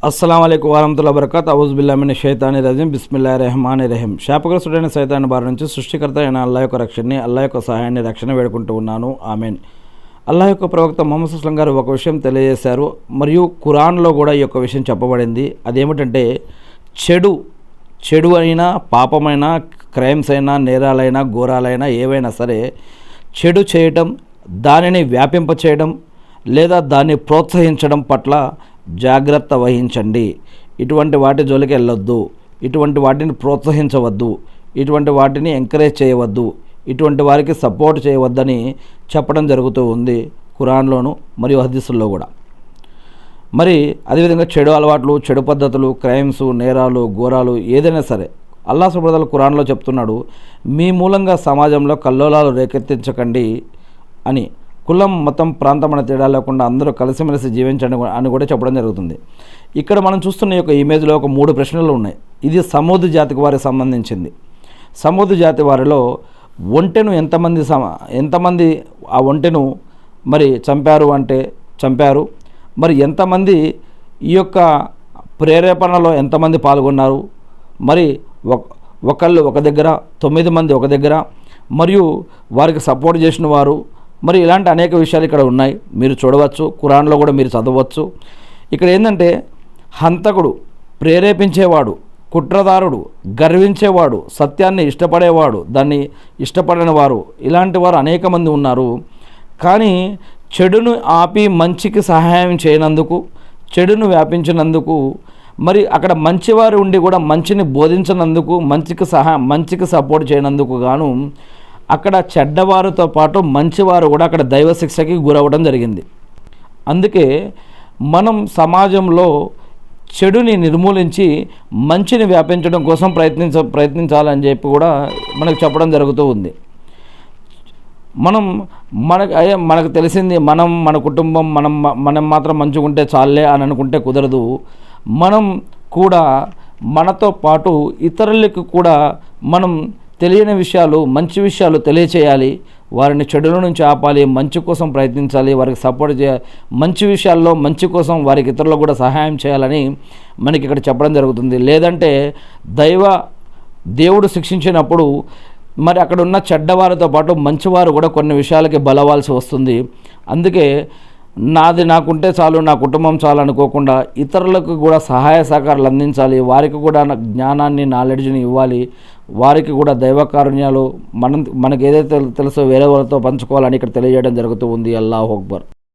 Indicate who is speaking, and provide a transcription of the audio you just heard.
Speaker 1: అస్సలాముఅలైకుం వరహమతుల్లాహి వబరకాతు ఔజుబిల్లాహి మినష్ షైతానిర్ రజీం బిస్మిల్లాహిర్ రహమానిర్ రహీం. శాపగ్రస్తుడైన సైతాన్ బారి నుంచి సృష్టికర్త అయిన అల్లాహ్ యొక్క రక్షణని, అల్లాహ్ యొక్క సహాయాన్ని, రక్షణ వేడుకుంటూ ఉన్నాను. ఆమీన్. అల్లాహ్ యొక్క ప్రవక్త ముహమ్మద్ సల్లల్లాహు అలైహి వసల్లం గారు ఒక విషయం తెలియజేశారు, మరియు ఖురాన్లో కూడా ఈ యొక్క విషయం చెప్పబడింది. అదేమిటంటే చెడు అయినా, పాపమైనా, క్రైమ్స్ అయినా, నేరాలైనా, ఘోరాలైనా ఏవైనా సరే చెడు చేయటం, దానిని వ్యాపింప చేయడం లేదా దాన్ని ప్రోత్సహించడం పట్ల జాగ్రత్త వహించండి. ఇటువంటి వాటి జోలికి వెళ్ళొద్దు, ఇటువంటి వాటిని ప్రోత్సహించవద్దు, ఇటువంటి వాటిని ఎంకరేజ్ చేయవద్దు, ఇటువంటి వారికి సపోర్ట్ చేయవద్దని చెప్పడం జరుగుతూ ఉంది ఖురాన్లోను మరియు హదీసుల్లో కూడా. మరి అదేవిధంగా చెడు అలవాట్లు, చెడు పద్ధతులు, క్రైమ్స్, నేరాలు, ఘోరాలు ఏదైనా సరే అల్లాహ్ సుబ్హానహు వ తఆలా ఖురాన్లో చెప్తున్నాడు, మీ మూలంగా సమాజంలో కల్లోలాలు రేకెత్తించకండి అని. కులం, మతం, ప్రాంతం అనే తేడా లేకుండా అందరూ కలిసిమెలిసి జీవించండి అని కూడా చెప్పడం జరుగుతుంది. ఇక్కడ మనం చూస్తున్న ఈ యొక్క ఇమేజ్లో ఒక 3 ప్రశ్నలు ఉన్నాయి. ఇది సమూద్ జాతికి వారికి సంబంధించింది. సమూద్ జాతి వారిలో ఒంటెను ఎంతమంది ఆ ఒంటెను మరి చంపారు, మరి ఎంతమంది ఈ యొక్క ప్రేరేపణలో ఎంతమంది పాల్గొన్నారు, మరి ఒకళ్ళు ఒక దగ్గర, 9 మంది ఒక దగ్గర, మరియు వారికి సపోర్ట్ చేసిన వారు, మరి ఇలాంటి అనేక విషయాలు ఇక్కడ ఉన్నాయి. మీరు చూడవచ్చు, ఖురాన్లో కూడా మీరు చదవచ్చు. ఇక్కడ ఏంటంటే హంతకుడు, ప్రేరేపించేవాడు, కుట్రదారుడు, గర్వించేవాడు, సత్యాన్ని ఇష్టపడేవాడు, దాన్ని ఇష్టపడని వారు, ఇలాంటి వారు అనేక మంది ఉన్నారు. కానీ చెడును ఆపి మంచికి సహాయం చేయనందుకు, చెడును వ్యాపించినందుకు, మరి అక్కడ మంచివారు ఉండి కూడా మంచిని బోధించినందుకు, మంచికి సపోర్ట్ చేయనందుకు గాను అక్కడ చెడ్డవారితో పాటు మంచివారు కూడా అక్కడ దైవ శిక్షకి గురవ్వడం జరిగింది. అందుకే మనం సమాజంలో చెడుని నిర్మూలించి మంచిని వ్యాపించడం కోసం ప్రయత్నించాలని చెప్పి కూడా మనకు చెప్పడం జరుగుతూ ఉంది. మనకు తెలిసింది మన కుటుంబం, మనం మాత్రం మంచిగా ఉంటే చాలే అని అనుకుంటే కుదరదు. మనం కూడా మనతో పాటు ఇతరులకు కూడా మనం తెలియని విషయాలు, మంచి విషయాలు తెలియచేయాలి, వారిని చెడుల నుంచి ఆపాలి, మంచి కోసం ప్రయత్నించాలి, వారికి సపోర్ట్ చేయాలి, మంచి విషయాల్లో మంచి కోసం వారికి ఇతరులకు కూడా సహాయం చేయాలని మనకి ఇక్కడ చెప్పడం జరుగుతుంది. లేదంటే దేవుడు శిక్షించినప్పుడు మరి అక్కడ ఉన్న చెడ్డవారితో పాటు మంచివారు కూడా కొన్ని విషయాలకి బలవాల్సి వస్తుంది. అందుకే నాకుంటే చాలు, నా కుటుంబం చాలు అనుకోకుండా ఇతరులకు కూడా సహాయ సహకారాలు అందించాలి, వారికి కూడా జ్ఞానాన్ని, నాలెడ్జ్ని ఇవ్వాలి, వారికి కూడా దైవకారుణ్యాలు మనకు ఏదైతే తెలుసో వేరే వాళ్ళతో పంచుకోవాలని ఇక్కడ తెలియజేయడం జరుగుతూ ఉంది. అల్లాహు అక్బర్.